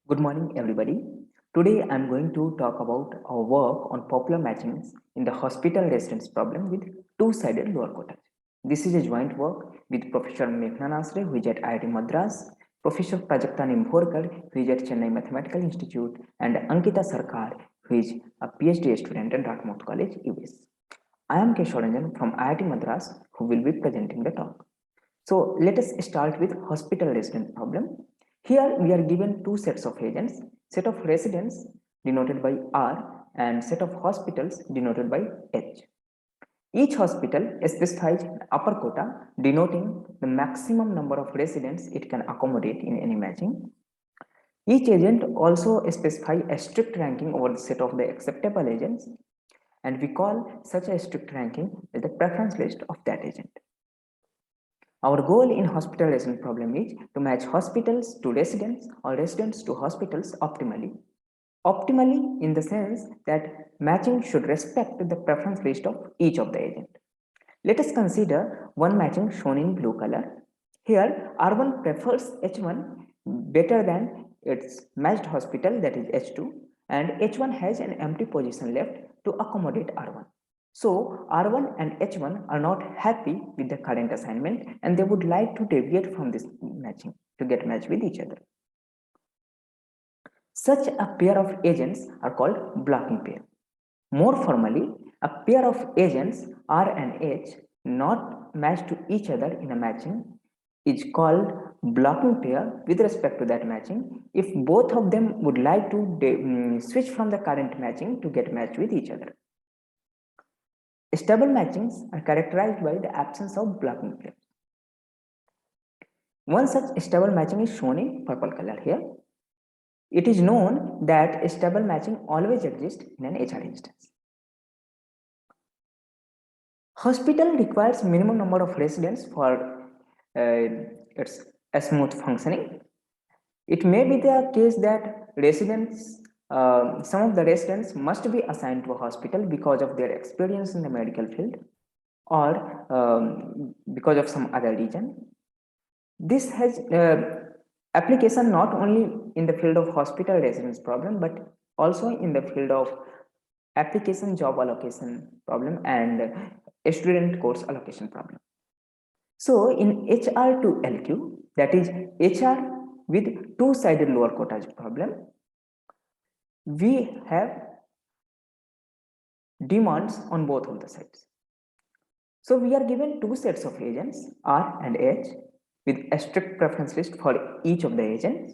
Good morning, everybody. Today I'm going to talk about our work on popular matchings in the hospital residence problem with two-sided lower quota. This is a joint work with Professor Meghna Nasre, who is at IIT Madras, Professor Prajakta Nimborkar, who is at Chennai Mathematical Institute, and Ankita Sarkar, who is a PhD student at Dartmouth College, US. I am Kesharanjan from IIT Madras, who will be presenting the talk. So let us start with hospital residence problem. Here we are given two sets of agents, set of residents denoted by R and set of hospitals denoted by H. Each hospital specifies an upper quota denoting the maximum number of residents it can accommodate in any matching. Each agent also specifies a strict ranking over the set of the acceptable agents, and we call such a strict ranking as the preference list of that agent. Our goal in hospital resident problem is to match hospitals to residents or residents to hospitals optimally. Optimally in the sense that matching should respect the preference list of each of the agent. Let us consider one matching shown in blue color. Here R1 prefers H1 better than its matched hospital, that is H2, and H1 has an empty position left to accommodate R1. So R1 and H1 are not happy with the current assignment and they would like to deviate from this matching to get matched with each other. Such a pair of agents are called blocking pair. More formally, a pair of agents R and H not matched to each other in a matching is called blocking pair with respect to that matching if both of them would like to switch from the current matching to get matched with each other. Stable matchings are characterized by the absence of blocking pairs. One such stable matching is shown in purple color here. It is known that stable matching always exists in an HR instance. Hospital requires minimum number of residents for its smooth functioning. It may be the case that some of the residents must be assigned to a hospital because of their experience in the medical field or because of some other reason. This has application not only in the field of hospital residence problem, but also in the field of application job allocation problem and student course allocation problem. So in HR to LQ, that is HR with two-sided lower quota problem, we have demands on both of the sides. So we are given two sets of agents R and H with a strict preference list for each of the agents.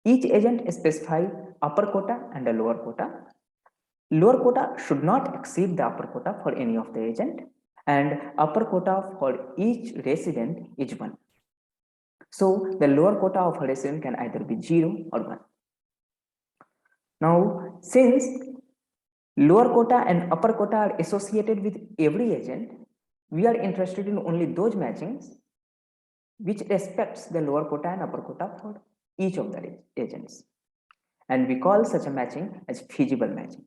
Each agent specifies upper quota and a lower quota. Lower quota should not exceed the upper quota for any of the agent, and upper quota for each resident is 1. So the lower quota of a resident can either be 0 or 1. Now, since lower quota and upper quota are associated with every agent, we are interested in only those matchings which respects the lower quota and upper quota for each of the agents. And we call such a matching as feasible matching.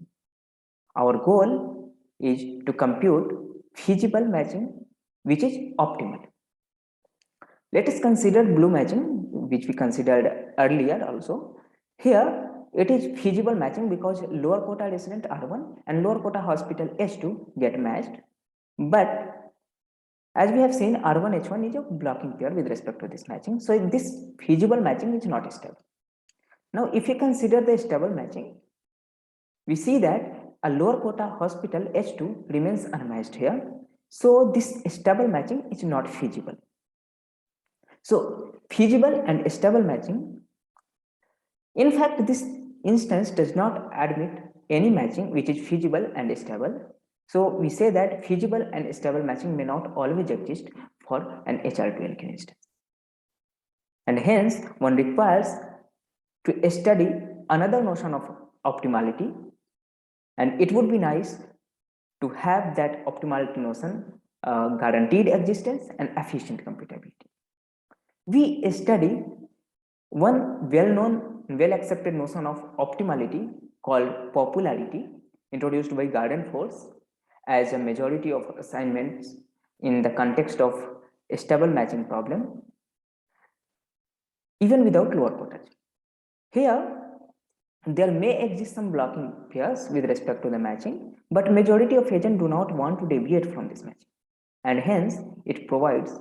Our goal is to compute feasible matching which is optimal. Let us consider blue matching, which we considered earlier also. Here it is feasible matching because lower quota resident R1 and lower quota hospital H2 get matched, but as we have seen, R1 H1 is a blocking pair with respect to this matching, so this feasible matching is not stable. Now if you consider the stable matching, we see that a lower quota hospital H2 remains unmatched here, so this stable matching is not feasible. So feasible and stable matching, in fact this instance does not admit any matching which is feasible and stable. So we say that feasible and stable matching may not always exist for an HR2LQ instance. And hence one requires to study another notion of optimality, and it would be nice to have that optimality notion guaranteed existence and efficient computability. We study one well-known, well-accepted notion of optimality called popularity, introduced by Garden Force as a majority of assignments in the context of a stable matching problem, even without lower quota. Here, there may exist some blocking pairs with respect to the matching, but majority of agents do not want to deviate from this matching, and hence it provides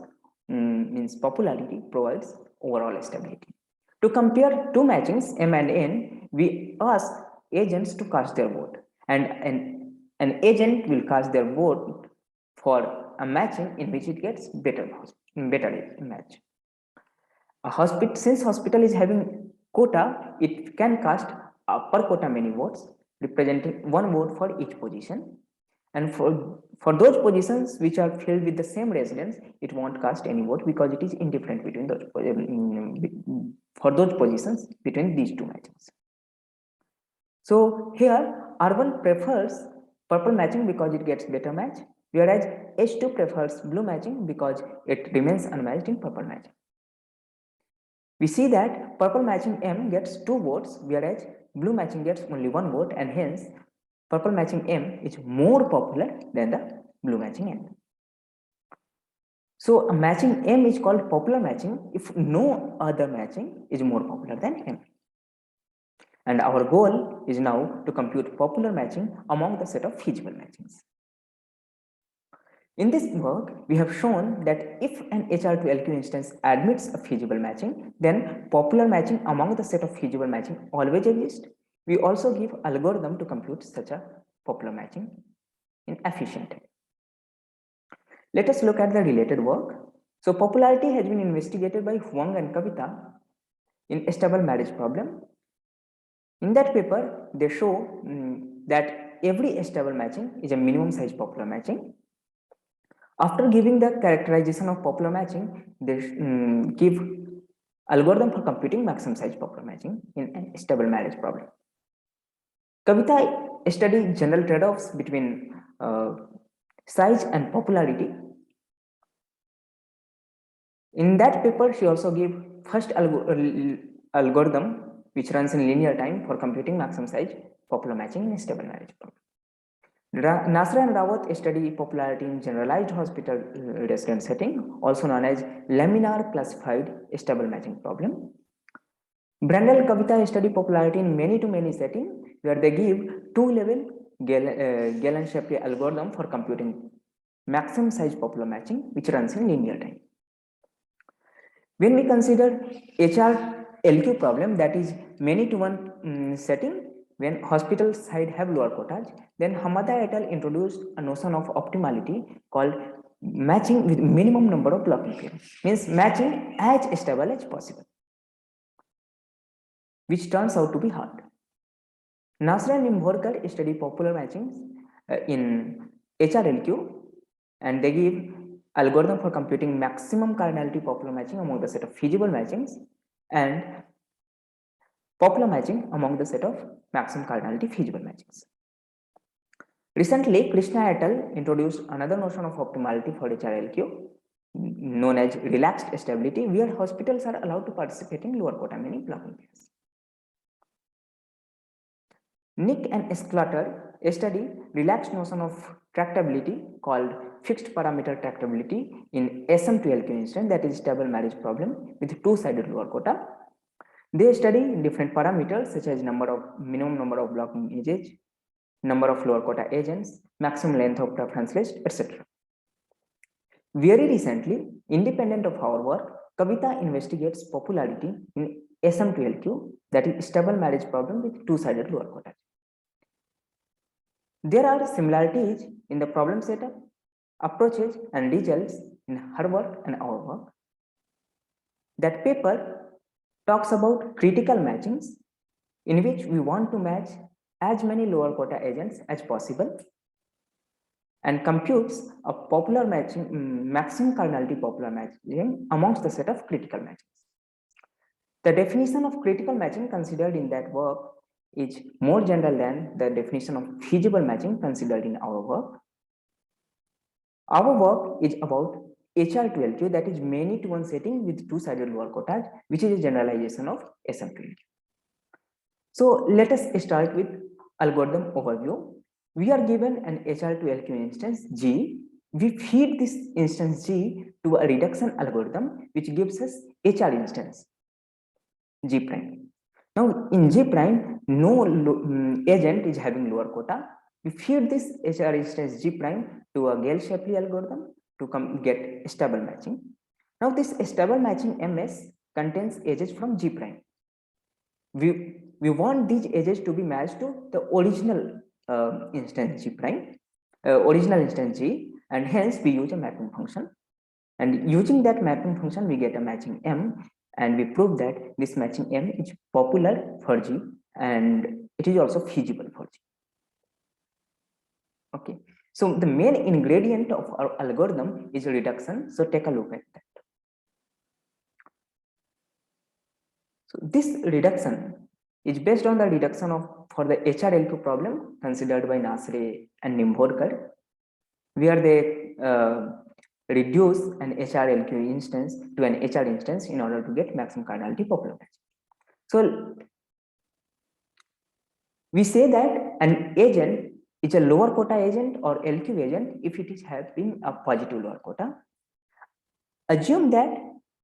means popularity provides overall stability. To compare two matchings M and N, we ask agents to cast their vote, and an agent will cast their vote for a matching in which it gets better match. Since hospital is having quota, it can cast per quota many votes, representing one vote for each position. And for those positions which are filled with the same residents, it won't cast any vote because it is indifferent between those for those positions between these two matches. So here R1 prefers purple matching because it gets better match, whereas H2 prefers blue matching because it remains unmatched in purple matching. We see that purple matching M gets 2 votes, whereas blue matching gets only 1 vote, and hence purple matching M is more popular than the blue matching M. So a matching M is called popular matching if no other matching is more popular than M. And our goal is now to compute popular matching among the set of feasible matchings. In this work, we have shown that if an HR2LQ instance admits a feasible matching, then popular matching among the set of feasible matching always exists. We also give algorithm to compute such a popular matching in efficient way. Let us look at the related work. So popularity has been investigated by Huang and Kavita in stable marriage problem. In that paper, they show that every stable matching is a minimum size popular matching. After giving the characterization of popular matching, they give algorithm for computing maximum size popular matching in a stable marriage problem. Kavita studied general trade-offs between size and popularity. In that paper, she also gave first algorithm which runs in linear time for computing maximum size popular matching in a stable marriage problem. Nasra and Rawat study popularity in generalized hospital resident setting, also known as laminar classified stable matching problem. Brandel Kavita study popularity in many-to-many setting, where they give two-level Galen-Shapley algorithm for computing maximum size popular matching, which runs in linear time. When we consider HR-LQ problem, that is many-to-one setting, when hospital side have lower quotas, then Hamada et al. Introduced a notion of optimality called matching with minimum number of blocking pairs, means matching as stable as possible, which turns out to be hard. Nasra and Imborkar study popular matchings in HR-LQ, and they give algorithm for computing maximum cardinality popular matching among the set of feasible matchings and popular matching among the set of maximum cardinality feasible matchings. Recently, Krishna et al. Introduced another notion of optimality for HR-LQ, known as relaxed stability, where hospitals are allowed to participate in lower quota many blocking pairs. Nick and Schlatter study relaxed notion of tractability called fixed parameter tractability in SM2LQ instance, that is stable marriage problem with two-sided lower quota. They study different parameters such as minimum number of blocking edges, number of lower quota agents, maximum length of preference list, etc. Very recently, independent of our work, Kavita investigates popularity in SM2LQ, that is stable marriage problem with two-sided lower quota. There are similarities in the problem setup, approaches, and results in her work and our work. That paper talks about critical matchings, in which we want to match as many lower quota agents as possible, and computes a popular matching, maximum cardinality popular matching amongst the set of critical matchings. The definition of critical matching considered in that work is more general than the definition of feasible matching considered in our work. Our work is about HR2LQ, that is many-to-one setting with two-sided lower quotas, which is a generalization of SM2LQ. So let us start with algorithm overview. We are given an HR2LQ instance G. We feed this instance G to a reduction algorithm, which gives us HR instance G prime. Now in G prime, no agent is having lower quota. We feed this HR instance G prime to a Gale-Shapley algorithm to get stable matching. Now this stable matching MS contains edges from G prime. We want these edges to be matched to the original instance G prime, original instance G, and hence we use a mapping function. And using that mapping function, we get a matching M, and we prove that this matching M is popular for G and it is also feasible for G. Okay, so the main ingredient of our algorithm is reduction. So take a look at that. So this reduction is based on the reduction for the HRLQ problem considered by Nasre and Nimborkar, where they reduce an HRLQ instance to an HR instance in order to get maximum cardinality popular match. So we say that an agent is a lower quota agent or LQ agent if it is having a positive lower quota. Assume that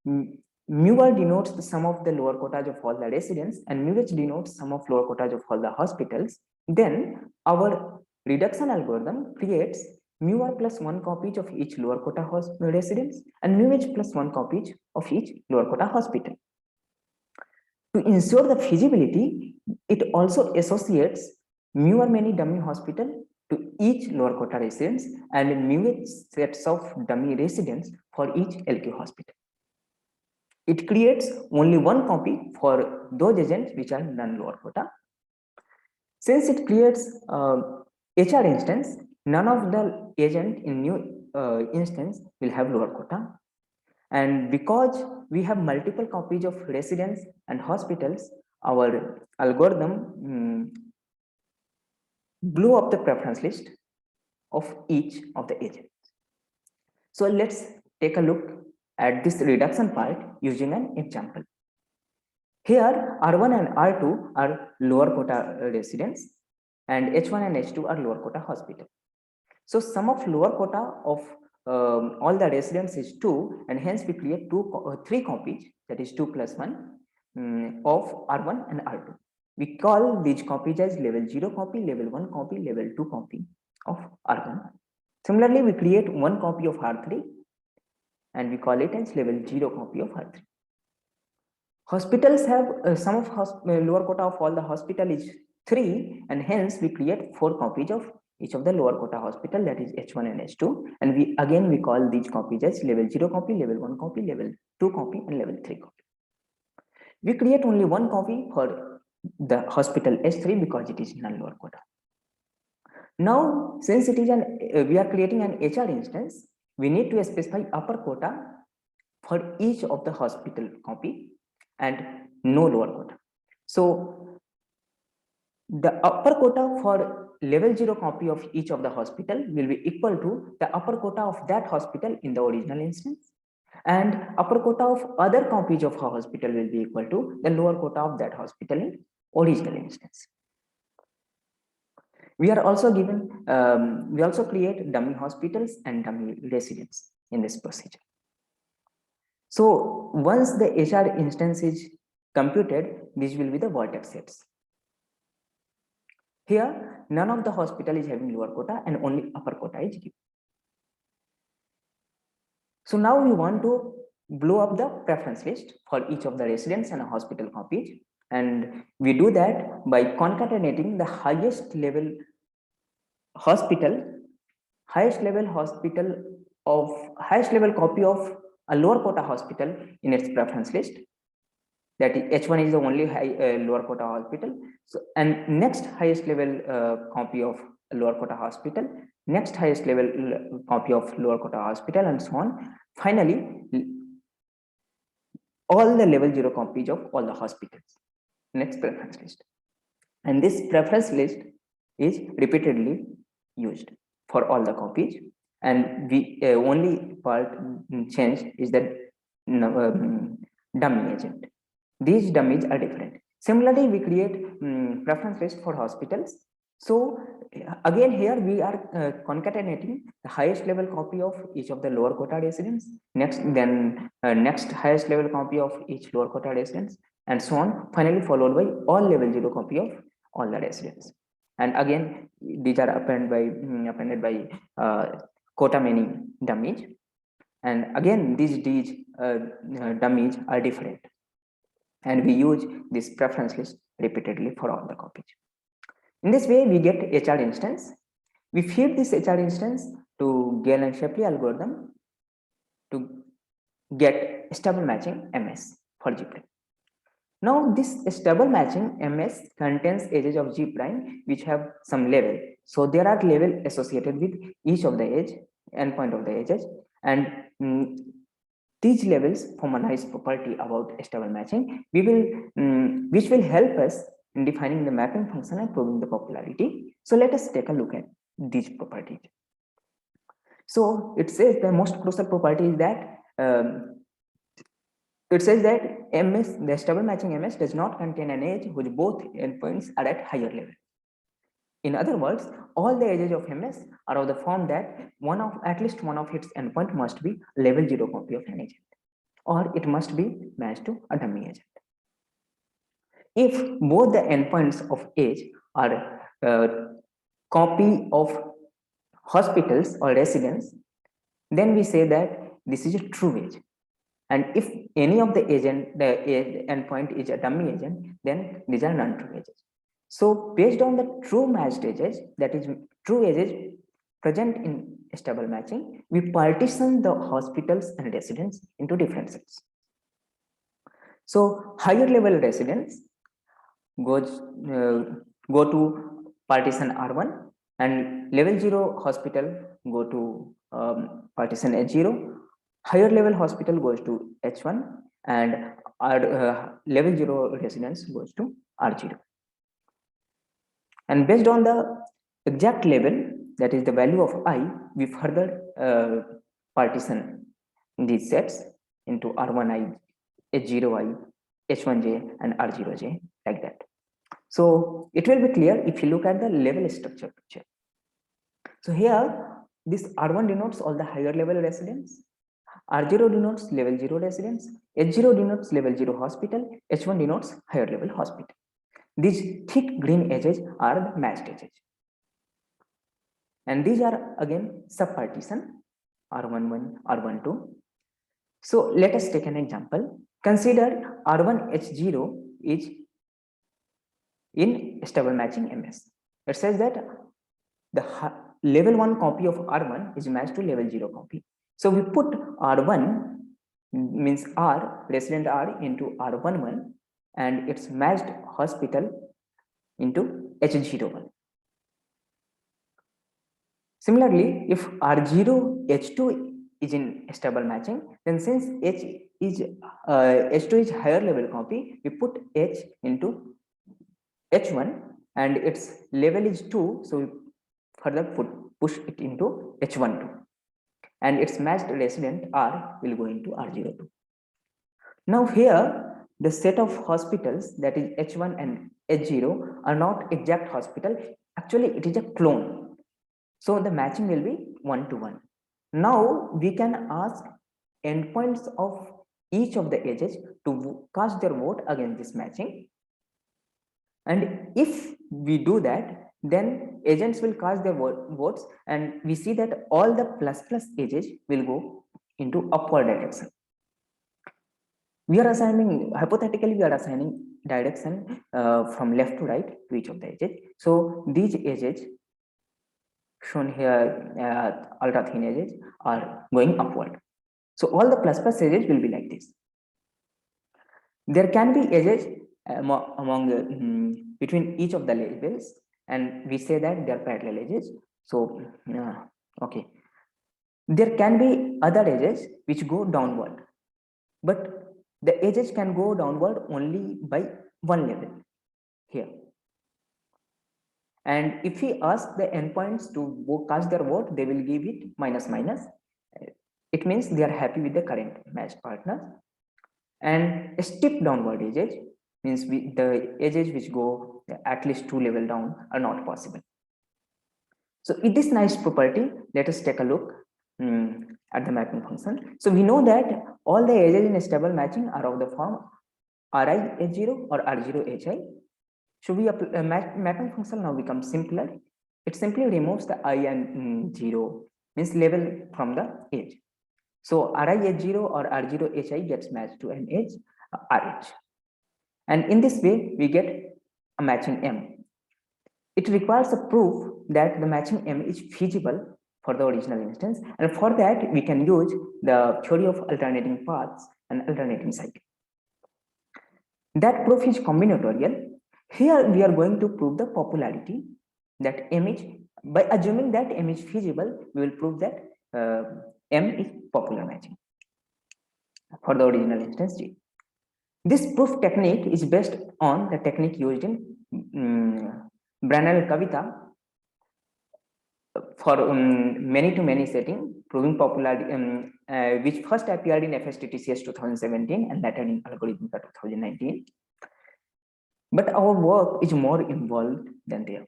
mu denotes the sum of the lower quotas of all the residents and mu h denotes sum of lower quotas of all the hospitals. Then our reduction algorithm creates mu r plus 1 copies of each lower quota residents and mu h plus 1 copies of each lower quota hospital. To ensure the feasibility, it also associates mu r many dummy hospital to each lower quota residents and mu h sets of dummy residents for each LQ hospital. It creates only one copy for those agents which are non-lower quota. Since it creates HR instance, none of the agent in new instance will have lower quota. And because we have multiple copies of residents and hospitals, our algorithm blew up the preference list of each of the agents. So let's take a look at this reduction part using an example. Here R1 and R2 are lower quota residents and H1 and H2 are lower quota hospital. So sum of lower quota of all the residents is 2, and hence we create 3 copies, that is 2 plus 1 of R1 and R2. We call these copies as level 0 copy, level 1 copy, level 2 copy of R1. Similarly, we create 1 copy of R3 and we call it as level 0 copy of R3. Hospitals have sum of lower quota of all the hospital is 3, and hence we create 4 copies of each of the lower quota hospital, that is H1 and H2, and we call these copies as level 0 copy, level 1 copy, level 2 copy, and level 3 copy. We create only 1 copy for the hospital H3 because it is non-lower quota. Now, since it is we are creating an HR instance, we need to specify upper quota for each of the hospital copy and no lower quota. So the upper quota for level 0 copy of each of the hospital will be equal to the upper quota of that hospital in the original instance, and upper quota of other copies of a hospital will be equal to the lower quota of that hospital in original instance. We are also given, we also create dummy hospitals and dummy residents in this procedure. So once the HR instance is computed, these will be the vertex sets. Here, none of the hospital is having lower quota and only upper quota is given. So now we want to blow up the preference list for each of the residents and hospital copies. And we do that by concatenating the highest level copy of a lower quota hospital in its preference list. That is H1 is the only lower quota hospital. So, and next highest level copy of lower quota hospital, next highest level copy of lower quota hospital, and so on. Finally, all the level 0 copies of all the hospitals. Next preference list. And this preference list is repeatedly used for all the copies. And the only part changed is that dummy agent. These dummies are different. Similarly, we create preference list for hospitals. So again, here we are concatenating the highest level copy of each of the lower quota residents. Next highest level copy of each lower quota residents, and so on, finally followed by all level 0 copy of all the residents. And again, these are appended by quota many dummies. And again, these dummies are different. And we use this preference list repeatedly for all the copies. In this way, we get HR instance. We feed this HR instance to Gale and Shapley algorithm to get stable matching MS for G prime. Now, this stable matching MS contains edges of G prime which have some level. So there are level associated with each of the edge endpoint of the edges, and these levels form a nice property about stable matching. Which will help us in defining the mapping function and proving the popularity. So let us take a look at these properties. So it says the most crucial property is that it says that MS, the stable matching MS, does not contain an edge whose both endpoints are at higher level. In other words, all the edges of MS are of the form that at least one of its endpoint must be level 0 copy of an agent, or it must be matched to a dummy agent. If both the endpoints of edge are copy of hospitals or residents, then we say that this is a true edge. And if any of the endpoint is a dummy agent, then these are non-true edges. So based on the true matched edges, that is true edges present in stable matching, we partition the hospitals and residents into different sets. So higher level residents go to partition R1, and level 0 hospital go to partition H0. Higher level hospital goes to H1, and level 0 residence goes to R0. And based on the exact level, that is the value of I, we further partition these sets into R1I, H0I, H1J, and R0J, like that. So it will be clear if you look at the level structure picture. So here, this R1 denotes all the higher level residents, R0 denotes level 0 residents, H0 denotes level 0 hospital, H1 denotes higher level hospital. These thick green edges are the matched edges. And these are again subpartition R11, R12. So let us take an example. Consider R1H0 is in stable matching MS. It says that the level 1 copy of R1 is matched to level 0 copy. So we put R1 means R, resident R, into R11, and its matched hospital into H01. Similarly, if R0 H2 is in stable matching, then since H2 is higher level copy, we put H into H1 and its level is 2, so we further push it into H12, and its matched resident R will go into R02. Now here, the set of hospitals, that is H1 and H0, are not exact hospital. Actually, it is a clone. So the matching will be 1-to-1. Now we can ask endpoints of each of the edges to cast their vote against this matching. And if we do that, then agents will cast their votes, and we see that all the plus edges will go into upward direction. We are assigning, hypothetically, we are assigning direction from left to right to each of the edges. So these edges shown here, ultra thin edges, are going upward. So all the plus edges will be like this. There can be edges between each of the labels, and we say that they are parallel edges. So okay, there can be other edges which go downward, but the edges can go downward only by one level here. And if we ask the endpoints to cast their vote, they will give it minus. It means they are happy with the current matched partner. And steep downward edges means the edges which go at least 2 level down are not possible. So with this nice property, let us take a look at the mapping function. So we know that all the edges in stable matching are of the form Ri-H0 or R0-Hi. So we apply mapping function now becomes simpler. It simply removes the I and 0 means level from the edge. So Ri-H0 or R0-Hi gets matched to an edge RH. And in this way, we get a matching M. It requires a proof that the matching M is feasible for the original instance. And for that, we can use the theory of alternating paths and alternating cycle. That proof is combinatorial. Here, we are going to prove the popularity that M is, by assuming that M is feasible, we will prove that M is popular matching for the original instance G. This proof technique is based on the technique used in Branal Kavita for many-to-many setting, proving popularity, which first appeared in FSTTCS 2017 and later in Algorithmica 2019. But our work is more involved than there.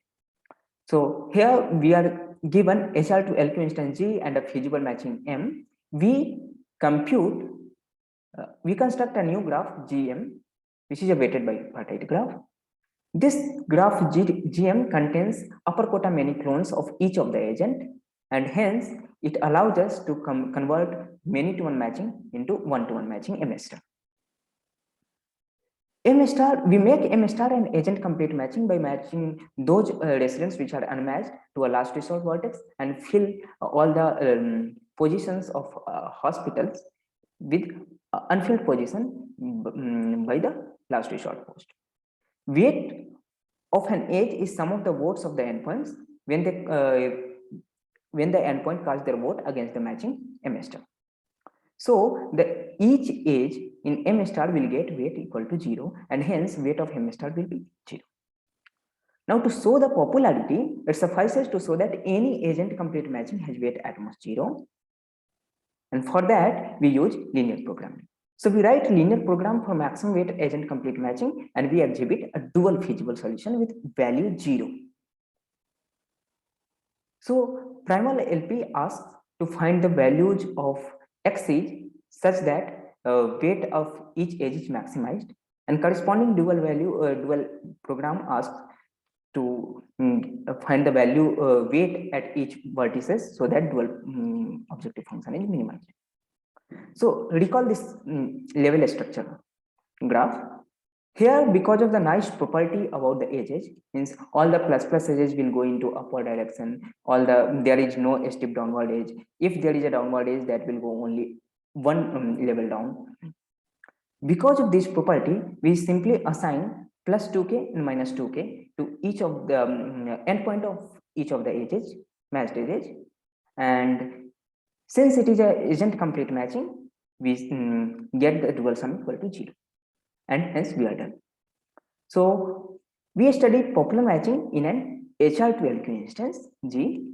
So here we are given HR to LQ instance G and a feasible matching M. We compute, we construct a new graph GM, which is a weighted bipartite graph. This graph GM contains upper quota many clones of each of the agent, and hence it allows us to convert many-to-one matching into one-to-one matching M star. M star, we make M star and agent complete matching by matching those residents which are unmatched to a last resort vertex and fill all the positions of hospitals with unfilled position by the last resort post. Weight of an edge is sum of the votes of the endpoints when the endpoint casts their vote against the matching M star. So each edge in M star will get weight equal to 0, and hence weight of M star will be 0. Now to show the popularity, it suffices to show that any agent complete matching has weight at most 0. And for that, we use linear programming. So we write linear program for maximum weight agent complete matching, and we exhibit a dual feasible solution with value 0. So primal LP asks to find the values of X edge such that weight of each edge is maximized, and corresponding dual program asks to find the value weight at each vertices so that dual objective function is minimized. So recall this level structure graph. Here, because of the nice property about the edges, means all the plus edges will go into upward direction. There is no steep downward edge. If there is a downward edge, that will go only one level down. Because of this property, we simply assign plus 2k and minus 2k to each of the endpoint of each of the edges, matched edges, and since it isn't complete matching, we get the dual sum equal to 0, and hence we are done. So we studied popular matching in an HR to LQ instance G.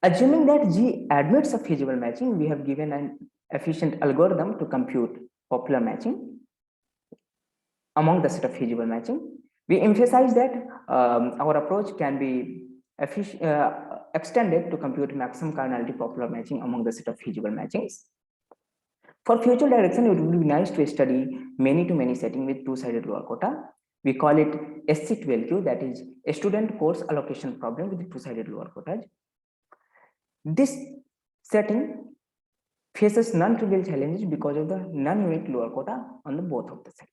Assuming that G admits a feasible matching, we have given an efficient algorithm to compute popular matching among the set of feasible matching. We emphasize that our approach can be extended to compute maximum cardinality popular matching among the set of feasible matchings. For future direction, it would be nice to study many-to-many setting with two-sided lower quota. We call it SC12Q, that is a student course allocation problem with two-sided lower quota. This setting faces non-trivial challenges because of the non-unique lower quota on the both of the sides.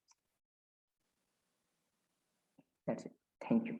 That's it. Thank you.